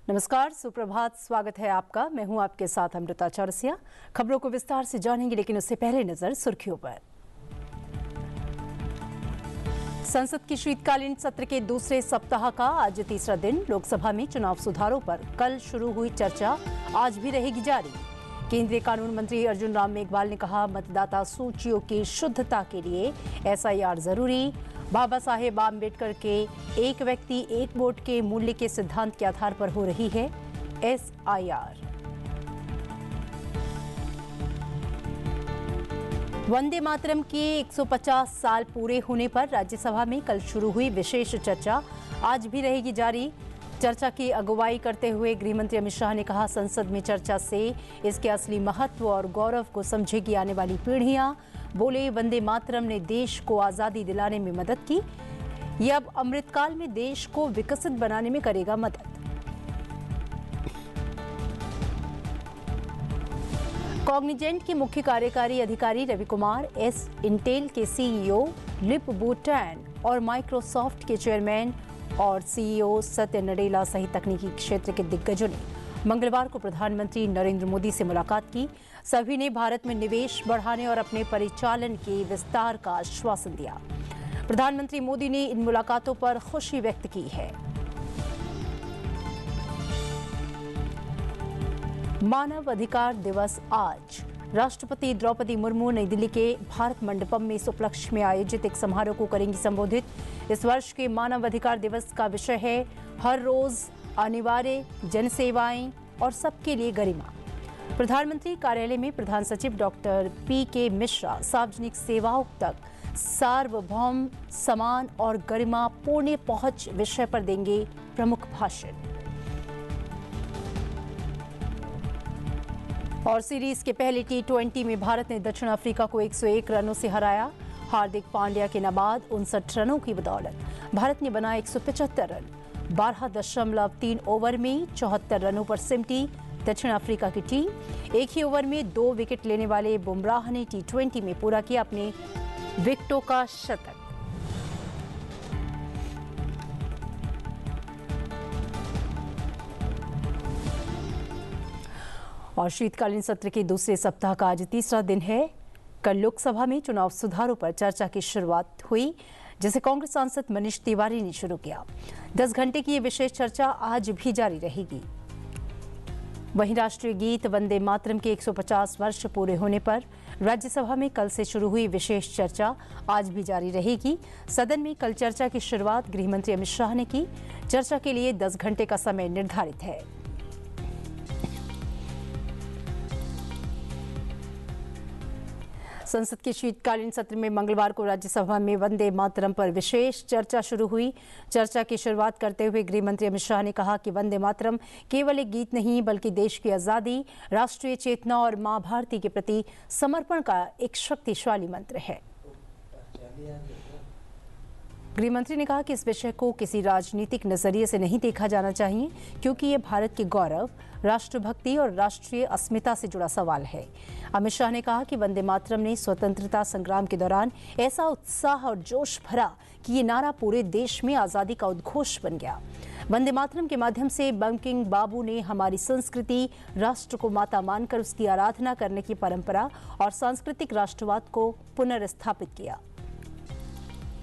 नमस्कार, सुप्रभात। स्वागत है आपका। मैं हूं आपके साथ अमृता चौरसिया। खबरों को विस्तार से जानेंगे, लेकिन उससे पहले नजर सुर्खियों पर। संसद की शीतकालीन सत्र के दूसरे सप्ताह का आज तीसरा दिन। लोकसभा में चुनाव सुधारों पर कल शुरू हुई चर्चा आज भी रहेगी जारी। केंद्रीय कानून मंत्री अर्जुन राम मेघवाल ने कहा, मतदाता सूचियों की शुद्धता के लिए SIR जरूरी। बाबा साहेब आम्बेडकर के एक व्यक्ति एक वोट के मूल्य के सिद्धांत के आधार पर हो रही है SIR। वंदे मातरम के 150 साल पूरे होने पर राज्यसभा में कल शुरू हुई विशेष चर्चा आज भी रहेगी जारी। चर्चा की अगुवाई करते हुए गृहमंत्री अमित शाह ने कहा, संसद में चर्चा से इसके असली महत्व और गौरव को समझेगी आने वाली पीढ़ियां। बोले, वंदे मातरम ने देश को आजादी दिलाने में मदद की, यह अब अमृतकाल में देश को विकसित बनाने में करेगा मदद। कॉग्निजेंट के मुख्य कार्यकारी अधिकारी रवि कुमार, इंटेल के CEO लिप बुटैन और माइक्रोसॉफ्ट के चेयरमैन और CEO सत्य नडेला सहित तकनीकी क्षेत्र के दिग्गजों ने मंगलवार को प्रधानमंत्री नरेंद्र मोदी से मुलाकात की। सभी ने भारत में निवेश बढ़ाने और अपने परिचालन के विस्तार का आश्वासन दिया। प्रधानमंत्री मोदी ने इन मुलाकातों पर खुशी व्यक्त की है। मानव अधिकार दिवस आज। राष्ट्रपति द्रौपदी मुर्मू नई दिल्ली के भारत मंडपम में इस उपलक्ष्य में आयोजित एक समारोह को करेंगी संबोधित। इस वर्ष के मानव अधिकार दिवस का विषय है हर रोज अनिवार्य जनसेवाएं और सबके लिए गरिमा। प्रधानमंत्री कार्यालय में प्रधान सचिव डॉक्टर PK मिश्रा सार्वजनिक सेवाओं तक सार्वभौम, समान और गरिमा पूर्ण पहुंच विषय पर देंगे प्रमुख भाषण। और सीरीज के पहले T20 में भारत ने दक्षिण अफ्रीका को 101 रनों से हराया। हार्दिक पांड्या के नाबाद 59 रनों की बदौलत भारत ने बनाए 175 रन। 12.3 ओवर में 74 रनों पर सिमटी दक्षिण अफ्रीका की टीम। एक ही ओवर में 2 विकेट लेने वाले बुमराह ने T20 में पूरा किया अपने विकेटों का शतक। और शीतकालीन सत्र के दूसरे सप्ताह का आज तीसरा दिन है। कल लोकसभा में चुनाव सुधारों पर चर्चा की शुरुआत हुई, जिसे कांग्रेस सांसद मनीष तिवारी ने शुरू किया। 10 घंटे की ये विशेष चर्चा आज भी जारी रहेगी। वहीं राष्ट्रीय गीत वंदे मातरम के 150 वर्ष पूरे होने पर राज्यसभा में कल से शुरू हुई विशेष चर्चा आज भी जारी रहेगी। सदन में कल चर्चा की शुरुआत गृहमंत्री अमित शाह ने की। चर्चा के लिए 10 घंटे का समय निर्धारित है। संसद के शीतकालीन सत्र में मंगलवार को राज्यसभा में वंदे मातरम पर विशेष चर्चा शुरू हुई। चर्चा की शुरुआत करते हुए गृहमंत्री अमित शाह ने कहा कि वंदे मातरम केवल एक गीत नहीं, बल्कि देश की आजादी, राष्ट्रीय चेतना और मां भारती के प्रति समर्पण का एक शक्तिशाली मंत्र है। गृहमंत्री ने कहा कि इस विषय को किसी राजनीतिक नजरिए से नहीं देखा जाना चाहिए, क्योंकि ये भारत के गौरव, राष्ट्रभक्ति और राष्ट्रीय अस्मिता से जुड़ा सवाल है। अमित शाह ने कहा कि वंदे मातरम ने स्वतंत्रता संग्राम के दौरान ऐसा उत्साह और जोश भरा कि ये नारा पूरे देश में आजादी का उद्घोष बन गया। वंदे मातरम के माध्यम से बंकिम बाबू ने हमारी संस्कृति, राष्ट्र को माता मानकर उसकी आराधना करने की परंपरा और सांस्कृतिक राष्ट्रवाद को पुनर्स्थापित किया।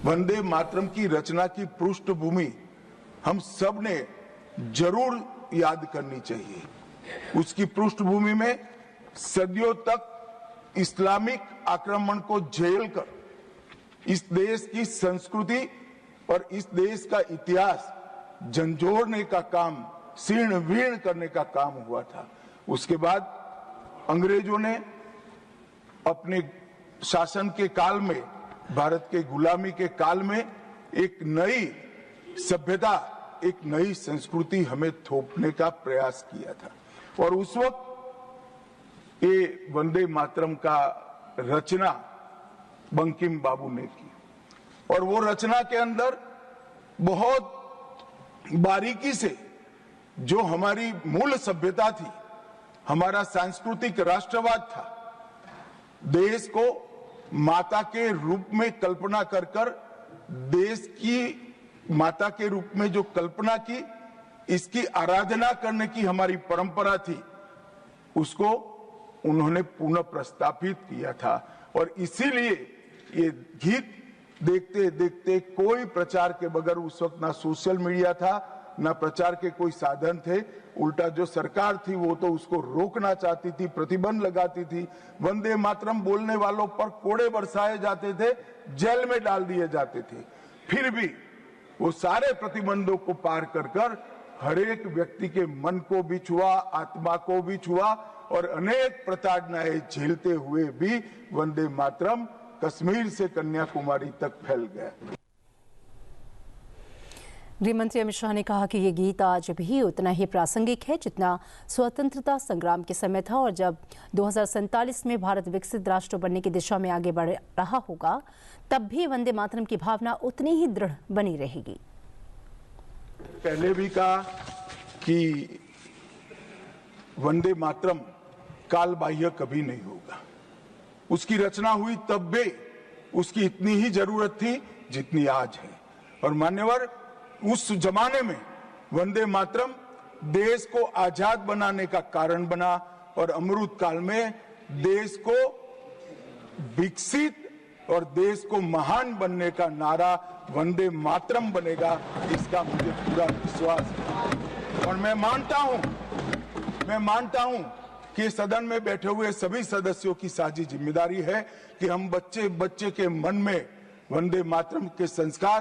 वंदे मातरम की रचना की पृष्ठभूमि हम सब ने जरूर याद करनी चाहिए। उसकी पृष्ठभूमि में सदियों तक इस्लामिक आक्रमण को झेलकर इस देश की संस्कृति और इस देश का इतिहास झंझोड़ने का काम, शीर्ण वीर्ण करने का काम हुआ था। उसके बाद अंग्रेजों ने अपने शासन के काल में, भारत के गुलामी के काल में एक नई सभ्यता, एक नई संस्कृति हमें थोपने का प्रयास किया था। और उस वक्त ये वंदे मातरम का रचना बंकिम बाबू ने की, और वो रचना के अंदर बहुत बारीकी से जो हमारी मूल सभ्यता थी, हमारा सांस्कृतिक राष्ट्रवाद था, देश को माता के रूप में कल्पना कर देश की माता के रूप में जो कल्पना की, इसकी आराधना करने की हमारी परंपरा थी, उसको उन्होंने पुनः प्रस्तापित किया था। और इसीलिए ये गीत देखते देखते कोई प्रचार के बगैर, उस वक्त ना सोशल मीडिया था ना प्रचार के कोई साधन थे, उल्टा जो सरकार थी वो तो उसको रोकना चाहती थी, प्रतिबंध लगाती थी। वंदे मातरम बोलने वालों पर कोड़े बरसाए जाते थे, जेल में डाल दिए जाते थे। फिर भी वो सारे प्रतिबंधों को पार कर हर एक व्यक्ति के मन को भी छुआ, आत्मा को भी छुआ, और अनेक प्रताड़नाएं झेलते हुए भी वंदे मातरम कश्मीर से कन्याकुमारी तक फैल गया। गृहमंत्री अमित शाह ने कहा कि ये गीत आज भी उतना ही प्रासंगिक है जितना स्वतंत्रता संग्राम के समय था, और जब 2047 में भारत विकसित राष्ट्र बनने की दिशा में आगे बढ़ रहा होगा तब भी वंदे मातरम की भावना उतनी ही दृढ़ बनी रहेगी। पहले भी कहा कि वंदे मातरम काल बाह्य कभी नहीं होगा। उसकी रचना हुई तब भी उसकी इतनी ही जरूरत थी जितनी आज है। और मान्यवर, उस जमाने में वंदे मातरम देश को आजाद बनाने का कारण बना, और अमृत काल में देश को विकसित और देश को महान बनने का नारा वंदे मातरम बनेगा, इसका मुझे पूरा विश्वास है। और मैं मानता हूं कि सदन में बैठे हुए सभी सदस्यों की साझी जिम्मेदारी है कि हम बच्चे बच्चे के मन में वंदे मातरम के संस्कार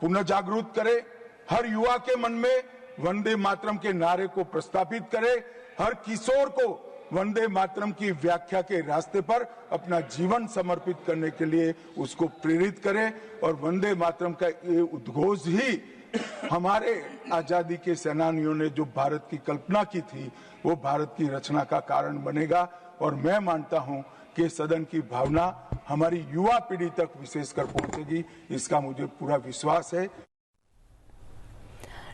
पुनः जागृत करें, हर युवा के मन में वंदे मातरम के नारे को प्रस्तापित करें, हर किशोर को वंदे मातरम की व्याख्या के रास्ते पर अपना जीवन समर्पित करने के लिए उसको प्रेरित करें। और वंदे मातरम का ये उद्घोष ही हमारे आजादी के सेनानियों ने जो भारत की कल्पना की थी वो भारत की रचना का कारण बनेगा। और मैं मानता हूं कि सदन की भावना हमारी युवा पीढ़ी तक विशेषकर पहुंचेगी, इसका मुझे पूरा विश्वास है।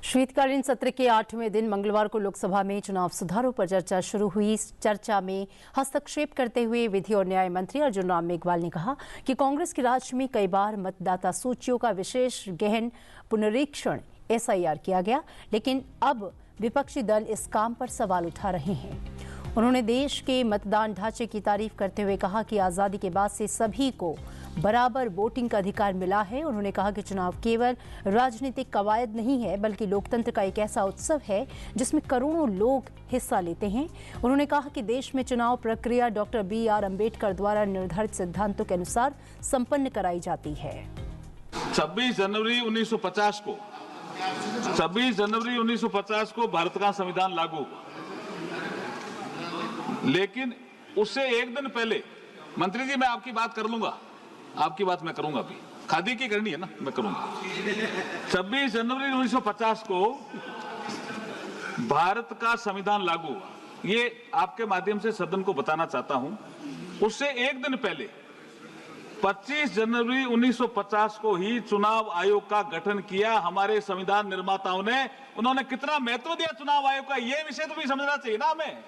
शीतकालीन सत्र के 8वें दिन मंगलवार को लोकसभा में चुनाव सुधारों पर चर्चा शुरू हुई। चर्चा में हस्तक्षेप करते हुए विधि और न्याय मंत्री अर्जुन राम मेघवाल ने कहा कि कांग्रेस के राज में कई बार मतदाता सूचियों का विशेष गहन पुनरीक्षण SIR किया गया, लेकिन अब विपक्षी दल इस काम पर सवाल उठा रहे हैं। उन्होंने देश के मतदान ढांचे की तारीफ करते हुए कहा कि आज़ादी के बाद से सभी को बराबर वोटिंग का अधिकार मिला है। उन्होंने कहा कि चुनाव केवल राजनीतिक कवायद नहीं है बल्कि लोकतंत्र का एक ऐसा उत्सव है जिसमें करोड़ों लोग हिस्सा लेते हैं। उन्होंने कहा कि देश में चुनाव प्रक्रिया डॉक्टर BR अम्बेडकर द्वारा निर्धारित सिद्धांतों के अनुसार संपन्न कराई जाती है। 26 जनवरी 1950 को भारत का संविधान लागू हुआ, लेकिन उससे एक दिन पहले, मंत्री जी मैं आपकी बात कर लूंगा, आपकी बात मैं करूंगा, अभी खादी की करनी है ना, मैं करूंगा। 26 जनवरी 1950 को भारत का संविधान लागू हुआ, ये आपके माध्यम से सदन को बताना चाहता हूं। उससे एक दिन पहले 25 जनवरी 1950 को ही चुनाव आयोग का गठन किया हमारे संविधान निर्माताओं ने। उन्होंने कितना महत्व दिया चुनाव आयोग का, यह विषय तो भी समझना चाहिए ना हमें।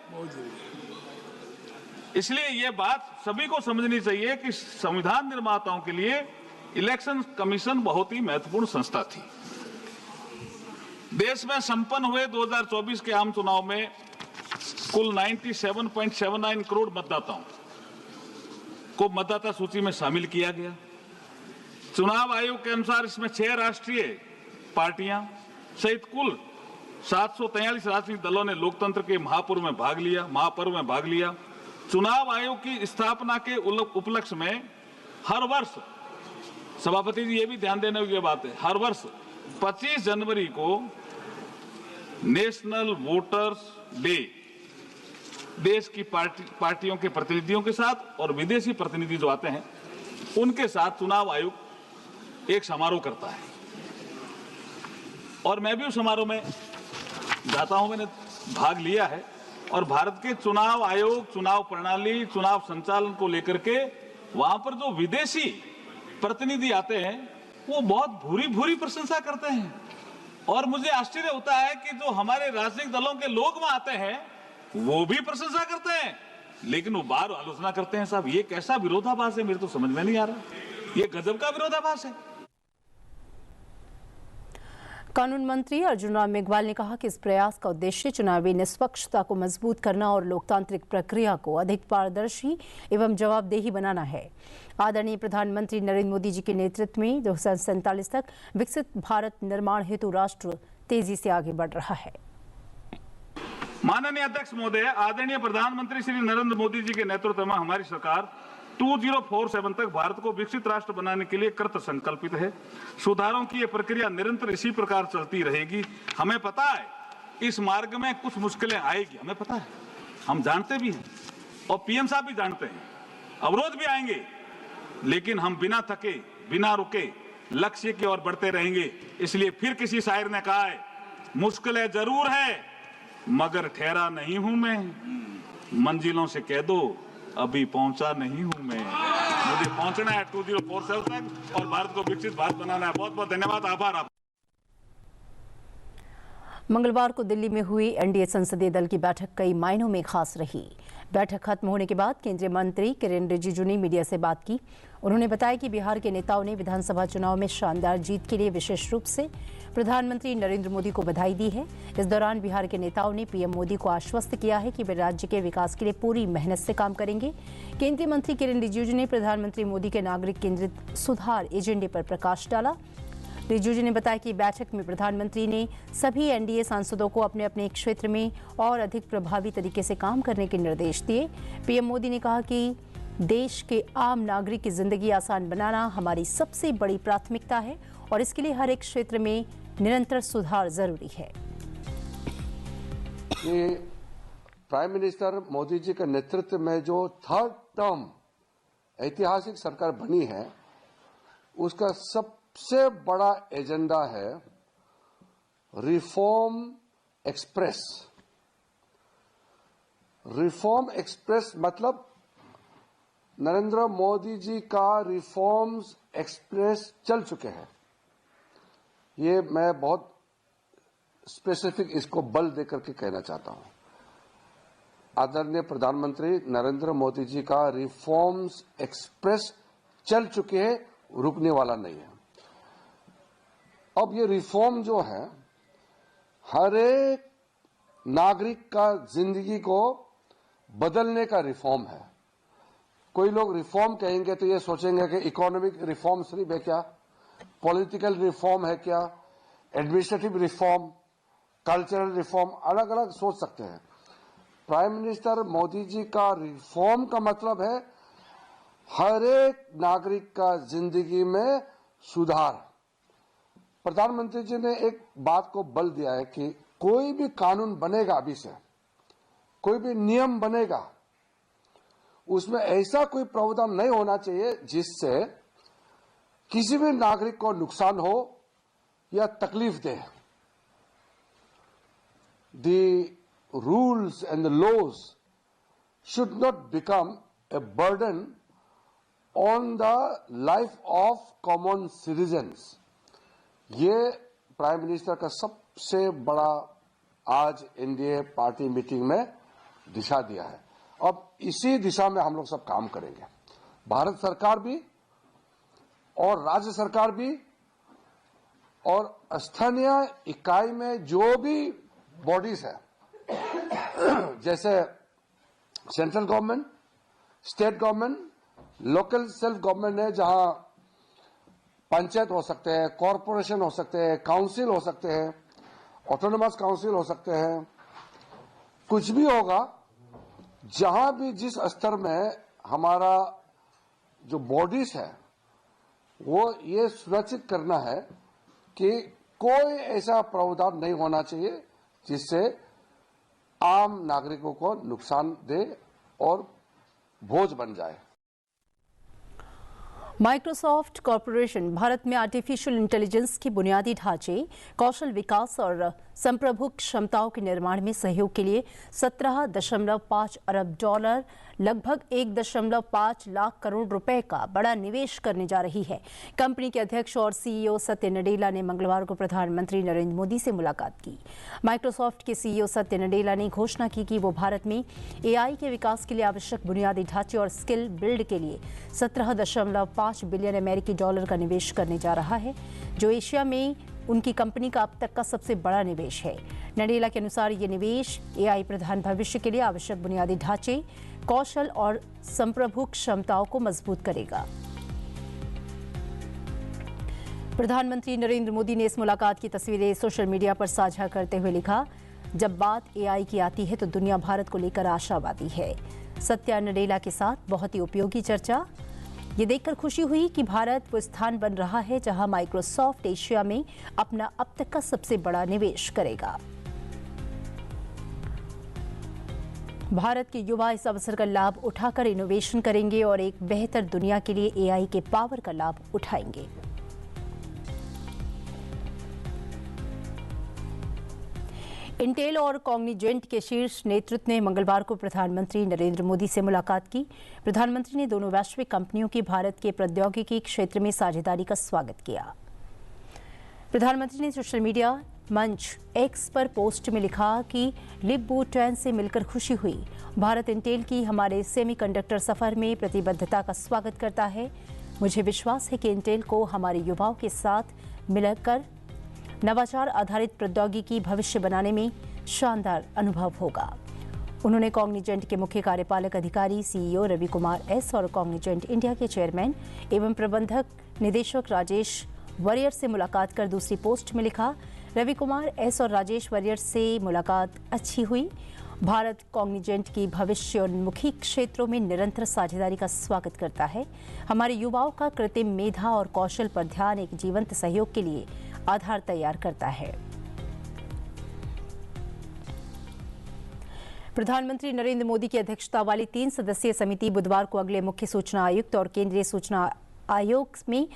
इसलिए यह बात सभी को समझनी चाहिए कि संविधान निर्माताओं के लिए इलेक्शन कमीशन बहुत ही महत्वपूर्ण संस्था थी। देश में संपन्न हुए 2024 के आम चुनाव में कुल 97.79 करोड़ मतदाताओं को मतदाता सूची में शामिल किया गया। चुनाव आयोग के अनुसार इसमें 6 राष्ट्रीय पार्टियां सहित कुल 743 राजनीतिक दलों ने लोकतंत्र के महापर्व में भाग लिया। चुनाव आयोग की स्थापना के उपलक्ष्य में हर वर्ष, सभापति जी ये भी ध्यान देने की बात है, हर वर्ष 25 जनवरी को नेशनल वोटर्स डे देश की पार्टियों के प्रतिनिधियों के साथ और विदेशी प्रतिनिधि जो आते हैं उनके साथ चुनाव आयोग एक समारोह करता है। और मैं भी उस समारोह में जाता हूं, मैंने भाग लिया है। और भारत के चुनाव आयोग, चुनाव प्रणाली, चुनाव संचालन को लेकर के वहां पर जो विदेशी प्रतिनिधि आते हैं वो बहुत भूरी प्रशंसा करते हैं। और मुझे आश्चर्य होता है कि जो हमारे राजनीतिक दलों के लोग वहां आते हैं वो भी प्रशंसा करते हैं, लेकिन वो बाहर आलोचना करते हैं। साहब ये कैसा विरोधाभास है, मेरे तो समझ में नहीं आ रहा। ये गजब का विरोधाभास है। कानून मंत्री अर्जुन राम मेघवाल ने कहा कि इस प्रयास का उद्देश्य चुनावी निष्पक्षता को मजबूत करना और लोकतांत्रिक प्रक्रिया को अधिक पारदर्शी एवं जवाबदेही बनाना है। आदरणीय प्रधानमंत्री नरेंद्र मोदी जी के नेतृत्व में 2047 तक विकसित भारत निर्माण हेतु राष्ट्र तेजी से आगे बढ़ रहा है। माननीय अध्यक्ष महोदय, आदरणीय प्रधानमंत्री श्री नरेंद्र मोदी जी के नेतृत्व में हमारी सरकार 2047 तक भारत को विकसित राष्ट्र बनाने के लिए कृत संकल्पित है। सुधारों की ये प्रक्रिया निरंतर इसी प्रकार चलती रहेगी। हमें पता है इस मार्ग में कुछ मुश्किलें आएगी, हमें पता है, हम जानते भी हैं और पीएम साहब भी जानते हैं, अवरोध भी आएंगे, लेकिन हम बिना थके बिना रुके लक्ष्य की ओर बढ़ते रहेंगे। इसलिए फिर किसी शायर ने कहा है, मुश्किलें जरूर है मगर ठहरा नहीं हूं मैं, मंजिलों से कह दो अभी पहुंचा नहीं हूं मैं। मुझे पहुंचना है 2047 तक और भारत को विकसित भारत बनाना है। बहुत बहुत धन्यवाद, आभार। आप मंगलवार को दिल्ली में हुई एनडीए संसदीय दल की बैठक कई मायनों में खास रही। बैठक खत्म होने के बाद केंद्रीय मंत्री किरेन रिजिजू ने मीडिया से बात की। उन्होंने बताया कि बिहार के नेताओं ने विधानसभा चुनाव में शानदार जीत के लिए विशेष रूप से प्रधानमंत्री नरेंद्र मोदी को बधाई दी है। इस दौरान बिहार के नेताओं ने पीएम मोदी को आश्वस्त किया है कि वे राज्य के विकास के लिए पूरी मेहनत से काम करेंगे। केंद्रीय मंत्री किरेन रिजिजू ने प्रधानमंत्री मोदी के नागरिक केंद्रित सुधार एजेंडे पर प्रकाश डाला। रिजिजू ने बताया कि बैठक में प्रधानमंत्री ने सभी एनडीए सांसदों को अपने अपने क्षेत्र में और अधिक प्रभावी तरीके से काम करने के निर्देश दिए। पीएम मोदी ने कहा कि देश के आम नागरिक की जिंदगी आसान बनाना हमारी सबसे बड़ी प्राथमिकता है और इसके लिए हर एक क्षेत्र में निरंतर सुधार जरूरी है। ये प्राइम मिनिस्टर मोदी जी के नेतृत्व में जो थर्ड टर्म ऐतिहासिक सरकार बनी है, उसका सबसे बड़ा एजेंडा है रिफॉर्म एक्सप्रेस। रिफॉर्म एक्सप्रेस मतलब नरेंद्र मोदी जी का रिफॉर्म्स एक्सप्रेस चल चुके हैं। ये मैं बहुत स्पेसिफिक इसको बल देकर के कहना चाहता हूं। आदरणीय प्रधानमंत्री नरेंद्र मोदी जी का रिफॉर्म्स एक्सप्रेस चल चुके हैं, रुकने वाला नहीं है। अब ये रिफॉर्म जो है हर एक नागरिक का जिंदगी को बदलने का रिफॉर्म है। कोई लोग रिफॉर्म कहेंगे तो ये सोचेंगे कि इकोनॉमिक रिफॉर्म सिर्फ है क्या, पॉलिटिकल रिफॉर्म है क्या, एडमिनिस्ट्रेटिव रिफॉर्म, कल्चरल रिफॉर्म, अलग अलग सोच सकते हैं। प्राइम मिनिस्टर मोदी जी का रिफॉर्म का मतलब है हर एक नागरिक का जिंदगी में सुधार। प्रधानमंत्री जी ने एक बात को बल दिया है कि कोई भी कानून बनेगा, अभी से कोई भी नियम बनेगा, उसमें ऐसा कोई प्रावधान नहीं होना चाहिए जिससे किसी भी नागरिक को नुकसान हो या तकलीफ दे। The rules and the laws should not become a burden on the life of common citizens. ये प्राइम मिनिस्टर का सबसे बड़ा आज एनडीए पार्टी मीटिंग में दिशा दिया है। अब इसी दिशा में हम लोग सब काम करेंगे, भारत सरकार भी और राज्य सरकार भी और स्थानीय इकाई में जो भी बॉडीज है, जैसे central government, state government, local self government है, जहां पंचायत हो सकते हैं, कॉरपोरेशन हो सकते हैं, काउंसिल हो सकते हैं, ऑटोनोमस काउंसिल हो सकते हैं, कुछ भी होगा, जहां भी जिस स्तर में हमारा जो बॉडीज है वो ये सुनिश्चित करना है कि कोई ऐसा प्रावधान नहीं होना चाहिए जिससे आम नागरिकों को नुकसान दे और बोझ बन जाए। माइक्रोसॉफ्ट कॉरपोरेशन भारत में आर्टिफिशियल इंटेलिजेंस के बुनियादी ढांचे, कौशल विकास और संप्रभु क्षमताओं के निर्माण में सहयोग के लिए 17.5 अरब डॉलर लगभग 1.5 लाख करोड़ रुपए का बड़ा निवेश करने जा रही है। कंपनी के अध्यक्ष और सीईओ सत्य नडेला ने मंगलवार को प्रधानमंत्री नरेंद्र मोदी से मुलाकात की। माइक्रोसॉफ्ट के सीईओ सत्य नडेला ने घोषणा की कि वो भारत में एआई के विकास के लिए आवश्यक बुनियादी ढांचे और स्किल बिल्ड के लिए 17.5 बिलियन अमेरिकी डॉलर का निवेश करने जा रहा है, जो एशिया में उनकी कंपनी का अब तक का सबसे बड़ा निवेश है। नडेला के अनुसार ये निवेश एआई प्रधान भविष्य के लिए आवश्यक बुनियादी ढांचे, कौशल और संप्रभु क्षमताओं को मजबूत करेगा। प्रधानमंत्री नरेंद्र मोदी ने इस मुलाकात की तस्वीरें सोशल मीडिया पर साझा करते हुए लिखा, जब बात एआई की आती है तो दुनिया भारत को लेकर आशावादी है। सत्या नडेला के साथ बहुत ही उपयोगी चर्चा। ये देखकर खुशी हुई कि भारत वो स्थान बन रहा है जहां माइक्रोसॉफ्ट एशिया में अपना अब तक का सबसे बड़ा निवेश करेगा। भारत के युवा इस अवसर का लाभ उठाकर इनोवेशन करेंगे और एक बेहतर दुनिया के लिए एआई के पावर का लाभ उठाएंगे। इंटेल और कॉग्निजेंट के शीर्ष नेतृत्व ने मंगलवार को प्रधानमंत्री नरेंद्र मोदी से मुलाकात की। प्रधानमंत्री ने दोनों वैश्विक कंपनियों की भारत के प्रौद्योगिकी क्षेत्र में साझेदारी का स्वागत किया। प्रधानमंत्री ने सोशल मीडिया मंच एक्स पर पोस्ट में लिखा कि लिप बूटेन से मिलकर खुशी हुई। भारत इंटेल की हमारे सेमीकंडक्टर सफर में प्रतिबद्धता का स्वागत करता है। मुझे विश्वास है कि इंटेल को हमारे युवाओं के साथ मिलकर नवाचार आधारित प्रौद्योगिकी भविष्य बनाने में शानदार अनुभव होगा। उन्होंने कॉग्निजेंट के मुख्य कार्यपालक अधिकारी सीईओ रवि कुमार एस और कॉग्निजेंट इंडिया के चेयरमैन एवं प्रबंधक निदेशक राजेश वरियर से मुलाकात कर दूसरी पोस्ट में लिखा, रवि कुमार एस और राजेश वरियर से मुलाकात अच्छी हुई। भारत कॉग्निजेंट की भविष्योन्मुखी क्षेत्रों में निरंतर साझेदारी का स्वागत करता है। हमारे युवाओं का कृत्रिम मेधा और कौशल पर ध्यान एक जीवंत सहयोग के लिए आधार तैयार करता है। प्रधानमंत्री नरेंद्र मोदी की अध्यक्षता वाली 3 सदस्यीय समिति बुधवार को अगले मुख्य सूचना आयुक्त और केंद्रीय सूचना आयोग में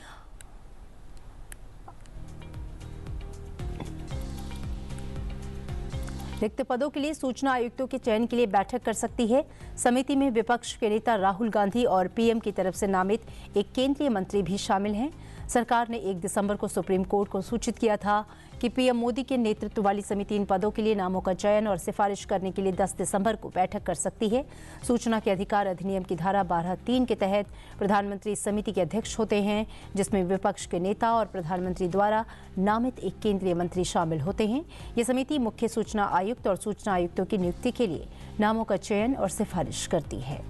रिक्त पदों के लिए सूचना आयुक्तों के चयन के लिए बैठक कर सकती है। समिति में विपक्ष के नेता राहुल गांधी और पीएम की तरफ से नामित एक केंद्रीय मंत्री भी शामिल हैं। सरकार ने 1 दिसंबर को सुप्रीम कोर्ट को सूचित किया था कि पीएम मोदी के नेतृत्व वाली समिति इन पदों के लिए नामों का चयन और सिफारिश करने के लिए 10 दिसंबर को बैठक कर सकती है। सूचना के अधिकार अधिनियम की धारा 12(3) के तहत प्रधानमंत्री इस समिति के अध्यक्ष होते हैं, जिसमें विपक्ष के नेता और प्रधानमंत्री द्वारा नामित एक केंद्रीय मंत्री शामिल होते हैं। ये समिति मुख्य सूचना आयुक्त और सूचना आयुक्तों की नियुक्ति के लिए नामों का चयन और सिफारिश करती है।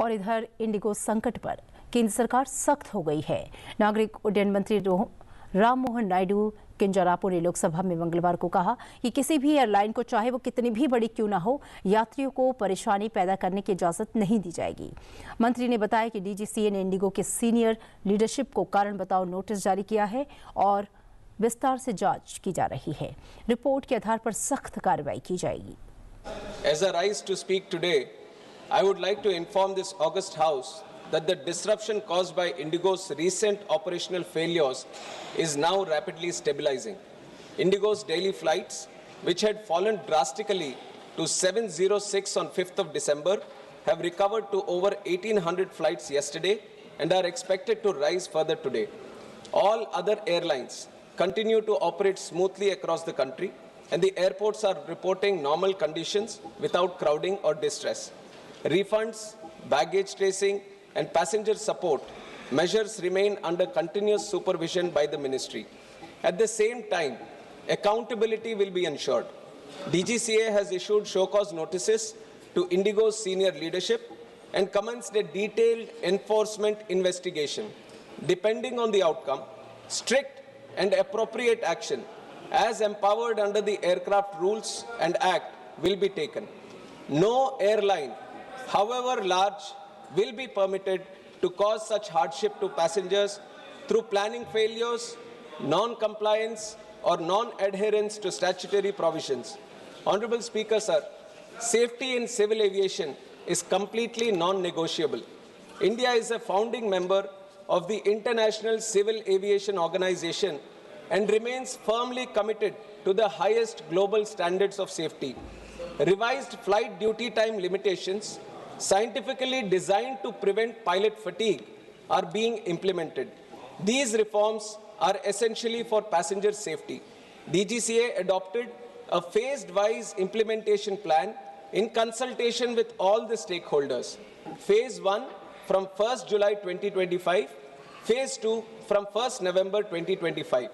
और इधर इंडिगो संकट पर केंद्र सरकार सख्त हो गई है। नागरिक उड्डयन मंत्री राममोहन नायडू किंजरापो ने लोकसभा में मंगलवार को कहा कि किसी भी एयरलाइन को, चाहे वो कितनी भी बड़ी क्यों ना हो, यात्रियों को परेशानी पैदा करने की इजाजत नहीं दी जाएगी। मंत्री ने बताया कि डीजीसीए ने इंडिगो के सीनियर लीडरशिप को कारण बताओ नोटिस जारी किया है और विस्तार से जांच की जा रही है। रिपोर्ट के आधार पर सख्त कार्रवाई की जाएगी। As I rise to speak today, I would like to inform this august House that the disruption caused by Indigo's recent operational failures is now rapidly stabilizing. Indigo's daily flights, which had fallen drastically to 706 on 5th of December, have recovered to over 1,800 flights yesterday and are expected to rise further today. All other airlines continue to operate smoothly across the country, and the airports are reporting normal conditions without crowding or distress. Refunds, baggage tracing, and passenger support measures remain under continuous supervision by the ministry. At the same time, accountability will be ensured. DGCA has issued show cause notices to Indigo's senior leadership and commenced a detailed enforcement investigation. Depending on the outcome, strict and appropriate action, as empowered under the Aircraft Rules and Act, will be taken. No airline, however large, will be permitted to cause such hardship to passengers through planning failures, non-compliance, or non-adherence to statutory provisions. Honorable Speaker, sir, safety in civil aviation is completely non-negotiable. India is a founding member of the International Civil Aviation Organization and remains firmly committed to the highest global standards of safety. Revised flight duty time limitations, scientifically designed to prevent pilot fatigue, are being implemented. These reforms are essentially for passenger safety. DGCA adopted a phased-wise implementation plan in consultation with all the stakeholders. Phase 1 from 1st July 2025, Phase 2 from 1st November 2025.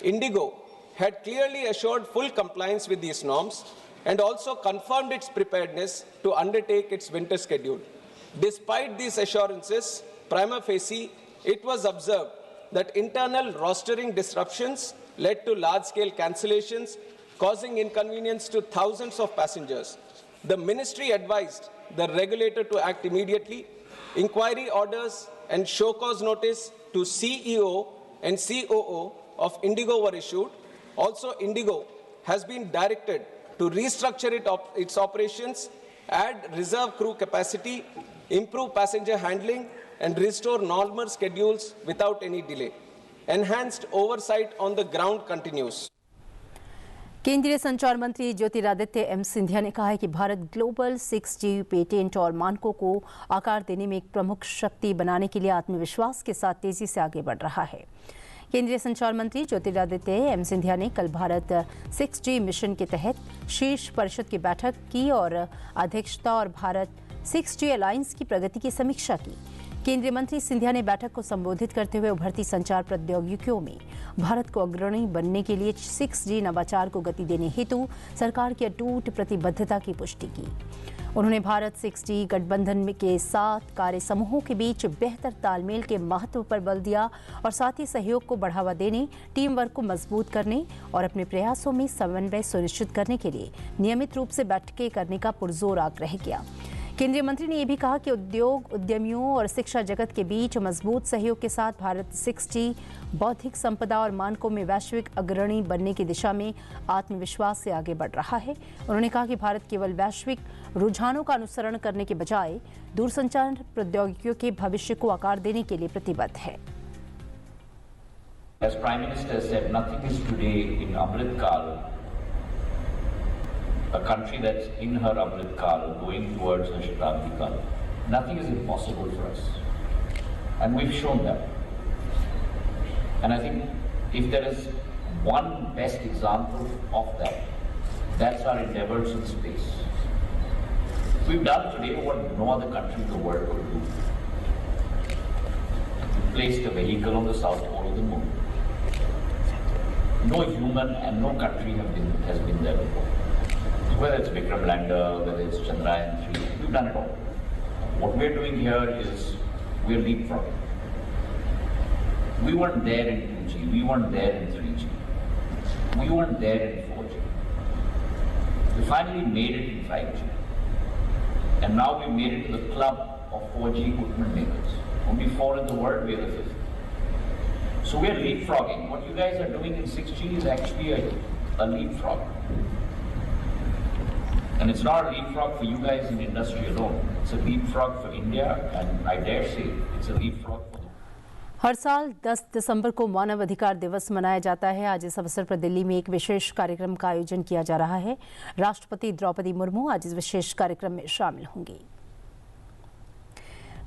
Indigo had clearly assured full compliance with these norms and also confirmed its preparedness to undertake its winter schedule. Despite these assurances, prima facie, it was observed that internal rostering disruptions led to large-scale cancellations, causing inconvenience to thousands of passengers. The ministry advised the regulator to act immediately. Inquiry orders and show cause notice to CEO and COO of Indigo were issued. Also, Indigo has been directed to restructure its operations, add reserve crew capacity, improve passenger handling, and restore normal schedules without any delay. Enhanced oversight on the ground continues. केंद्रीय संचार मंत्री Jyotiraditya M Scindia ने कहा है कि Bharat global 6G patent और मानकों को आकार देने में एक प्रमुख शक्ति बनाने के लिए आत्मविश्वास के साथ तेजी से आगे बढ़ रहा है। केंद्रीय संचार मंत्री ज्योतिरादित्य एम सिंधिया ने कल भारत 6G मिशन के तहत शीर्ष परिषद की बैठक की और अध्यक्षता और भारत 6G अलायंस की प्रगति की समीक्षा की। केंद्रीय मंत्री सिंधिया ने बैठक को संबोधित करते हुए उभरती संचार प्रौद्योगिकियों में भारत को अग्रणी बनने के लिए 6G नवाचार को गति देने हेतु सरकार की अटूट प्रतिबद्धता की पुष्टि की। उन्होंने भारत 6G गठबंधन के 7 कार्य समूहों के बीच बेहतर तालमेल के महत्व पर बल दिया और साथ ही सहयोग को बढ़ावा देने, टीम वर्क को मजबूत करने और अपने प्रयासों में समन्वय सुनिश्चित करने के लिए नियमित रूप से बैठकें करने का पुरजोर आग्रह किया। केंद्रीय मंत्री ने यह भी कहा कि उद्योग, उद्यमियों और शिक्षा जगत के बीच मजबूत सहयोग के साथ भारत 6G बौद्धिक संपदा और मानकों में वैश्विक अग्रणी बनने की दिशा में आत्मविश्वास से आगे बढ़ रहा है। उन्होंने कहा कि भारत केवल वैश्विक रुझानों का अनुसरण करने के बजाय दूरसंचार प्रौद्योगिकियों के भविष्य को आकार देने के लिए प्रतिबद्ध है। As Prime Minister said, nothing is today in Amrit Kal, a country that's in her Amrit Kal, going towards her Shatabdi Kal. Nothing is impossible for us. And we've shown that. And I think if there is one best example of that, that's our endeavors in space. We've done today what no other country in the world could do. We placed a vehicle on the south pole of the moon. No human and no country has been there before. Whether it's Vikram lander, whether it's Chandrayaan 3, we've done it all. What we're doing here is we're leapfrogging. We weren't there in 2G, we weren't there in 3G, we weren't there in 4G. We finally made it in 5G. And now we made it to the club of 4G equipment makers. Only 4 in the world, we are the 5th. So we're leapfrogging. What you guys are doing in 6G is actually a leapfrog. And it's not a leapfrog for you guys in industry alone. It's a leapfrog for India, and I dare say it's a leapfrog for the हर साल 10 दिसंबर को मानव अधिकार दिवस मनाया जाता है। आज इस अवसर पर दिल्ली में एक विशेष कार्यक्रम का आयोजन किया जा रहा है। राष्ट्रपति द्रौपदी मुर्मू आज इस विशेष कार्यक्रम में शामिल होंगी।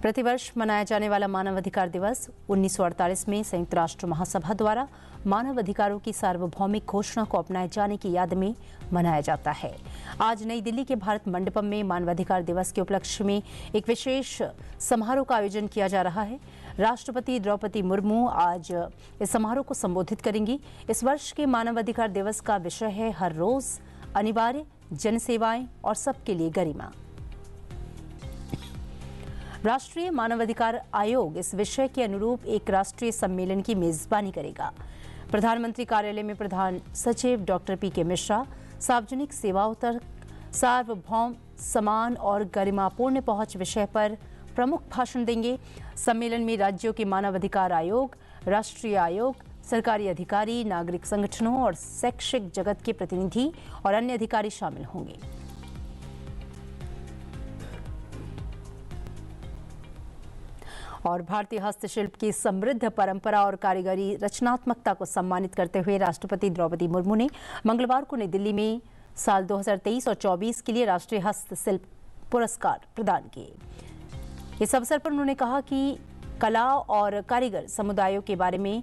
प्रतिवर्ष मनाया जाने वाला मानव अधिकार दिवस 1948 में संयुक्त राष्ट्र महासभा द्वारा मानव अधिकारों की सार्वभौमिक घोषणा को अपनाए जाने की याद में मनाया जाता है। आज नई दिल्ली के भारत मंडपम में मानवाधिकार दिवस के उपलक्ष्य में एक विशेष समारोह का आयोजन किया जा रहा है। राष्ट्रपति द्रौपदी मुर्मू आज इस समारोह को संबोधित करेंगी। इस वर्ष के मानवाधिकार दिवस का विषय है हर रोज अनिवार्य जनसेवाएं और सबके लिए गरिमा। राष्ट्रीय मानवाधिकार आयोग इस विषय के अनुरूप एक राष्ट्रीय सम्मेलन की मेजबानी करेगा। प्रधानमंत्री कार्यालय में प्रधान सचिव डॉक्टर पी.के. मिश्रा सार्वजनिक सेवाओं तक सार्वभौम समान और गरिमापूर्ण पहुंच विषय पर प्रमुख भाषण देंगे। सम्मेलन में राज्यों के मानवाधिकार आयोग, राष्ट्रीय आयोग, सरकारी अधिकारी, नागरिक संगठनों और शैक्षिक जगत के प्रतिनिधि और अन्य अधिकारी शामिल होंगे। और भारतीय हस्तशिल्प की समृद्ध परंपरा और कारीगरी रचनात्मकता को सम्मानित करते हुए राष्ट्रपति द्रौपदी मुर्मू ने मंगलवार को नई दिल्ली में साल 2023 और 24 के लिए राष्ट्रीय हस्तशिल्प पुरस्कार प्रदान किए। इस अवसर पर उन्होंने कहा कि कला और कारीगर समुदायों के बारे में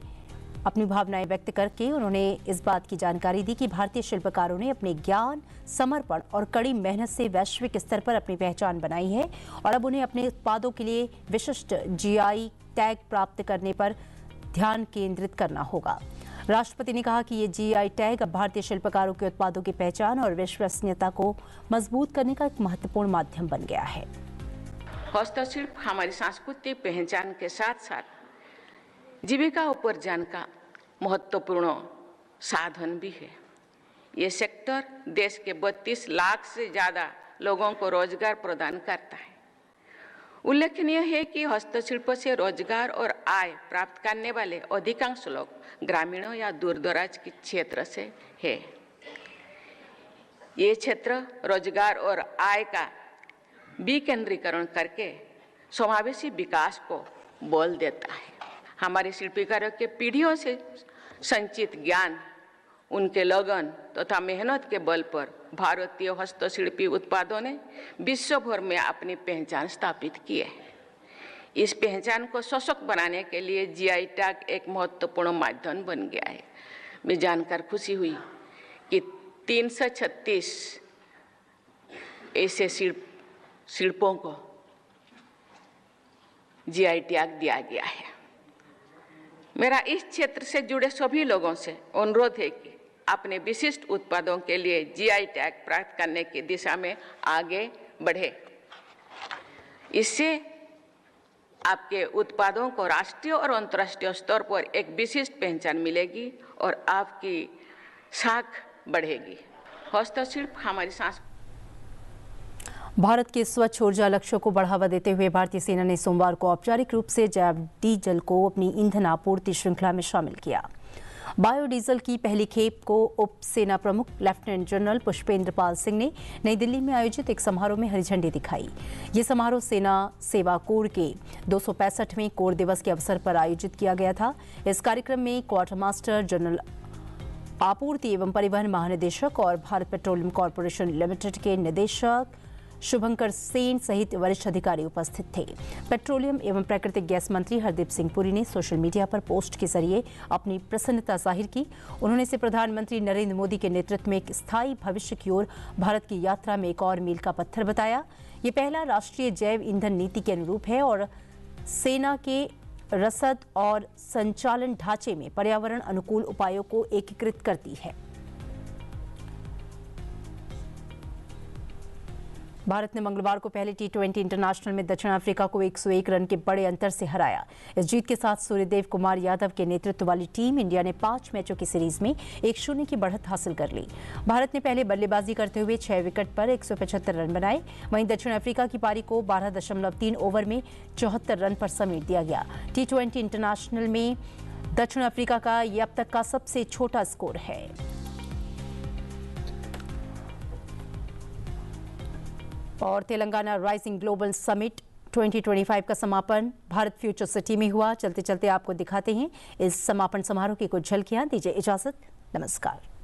अपनी भावनाएं व्यक्त करके उन्होंने इस बात की जानकारी दी कि भारतीय शिल्पकारों ने अपने ज्ञान, समर्पण और कड़ी मेहनत से वैश्विक स्तर पर अपनी पहचान बनाई है और अब उन्हें अपने उत्पादों के लिए विशिष्ट जीआई टैग प्राप्त करने पर ध्यान केंद्रित करना होगा। राष्ट्रपति ने कहा कि ये जीआई टैग अब भारतीय शिल्पकारों के उत्पादों की पहचान और विश्वसनीयता को मजबूत करने का एक महत्वपूर्ण माध्यम बन गया है। हस्तशिल्प हमारी सांस्कृतिक पहचान के साथ साथ जीविका उपार्जन का महत्वपूर्ण साधन भी है। ये सेक्टर देश के 32 लाख से ज़्यादा लोगों को रोजगार प्रदान करता है। उल्लेखनीय है कि हस्तशिल्प से रोजगार और आय प्राप्त करने वाले अधिकांश लोग ग्रामीणों या दूरदराज के क्षेत्र से है। ये क्षेत्र रोजगार और आय का विकेंद्रीकरण करके समावेशी विकास को बल देता है। हमारे शिल्पकारों के पीढ़ियों से संचित ज्ञान, उनके लगन तथा मेहनत के बल पर भारतीय हस्तशिल्पी उत्पादों ने विश्व भर में अपनी पहचान स्थापित की है। इस पहचान को सशक्त बनाने के लिए जीआई टैग एक महत्वपूर्ण माध्यम बन गया है। मैं जानकर खुशी हुई कि 336 ऐसे शिल्पों को जीआई टैग दिया गया है। मेरा इस क्षेत्र से जुड़े सभी लोगों से अनुरोध है कि अपने विशिष्ट उत्पादों के लिए जीआई टैग प्राप्त करने की दिशा में आगे बढ़े। इससे आपके उत्पादों को राष्ट्रीय और अंतर्राष्ट्रीय स्तर पर एक विशिष्ट पहचान मिलेगी और आपकी साख बढ़ेगी। हस्तशिल्प हमारी भारत के स्वच्छ ऊर्जा लक्ष्यों को बढ़ावा देते हुए भारतीय सेना ने सोमवार को औपचारिक रूप से जैव डीजल को अपनी ईंधन आपूर्ति श्रृंखला में शामिल किया। बायोडीजल की पहली खेप को उप सेना प्रमुख लेफ्टिनेंट जनरल पुष्पेंद्र पाल सिंह ने नई दिल्ली में आयोजित एक समारोह में हरी झंडी दिखाई। ये समारोह सेना सेवा कोर के 265वें कोर दिवस के अवसर पर आयोजित किया गया था। इस कार्यक्रम में क्वार्टर मास्टर जनरल आपूर्ति एवं परिवहन महानिदेशक और भारत पेट्रोलियम कॉर्पोरेशन लिमिटेड के निदेशक शुभंकर सेन सहित वरिष्ठ अधिकारी उपस्थित थे। पेट्रोलियम एवं प्राकृतिक गैस मंत्री हरदीप सिंह पुरी ने सोशल मीडिया पर पोस्ट के जरिए अपनी प्रसन्नता जाहिर की। उन्होंने इसे प्रधानमंत्री नरेंद्र मोदी के नेतृत्व में एक स्थायी भविष्य की ओर भारत की यात्रा में एक और मील का पत्थर बताया। ये पहला राष्ट्रीय जैव ईंधन नीति के अनुरूप है और सेना के रसद और संचालन ढांचे में पर्यावरण अनुकूल उपायों को एकीकृत करती है। भारत ने मंगलवार को पहले T20 इंटरनेशनल में दक्षिण अफ्रीका को 101 रन के बड़े अंतर से हराया। इस जीत के साथ सूर्यदेव कुमार यादव के नेतृत्व वाली टीम इंडिया ने 5 मैचों की सीरीज में 1-0 की बढ़त हासिल कर ली। भारत ने पहले बल्लेबाजी करते हुए 6 विकेट पर 175 रन बनाए। वहीं दक्षिण अफ्रीका की पारी को 12.3 ओवर में 74 रन पर समेट दिया गया। T20 इंटरनेशनल में दक्षिण अफ्रीका का ये अब तक का सबसे छोटा स्कोर है। और तेलंगाना राइजिंग ग्लोबल समिट 2025 का समापन भारत फ्यूचर सिटी में हुआ। चलते चलते आपको दिखाते हैं इस समापन समारोह की कुछ झलकियां। दीजिए इजाजत, नमस्कार।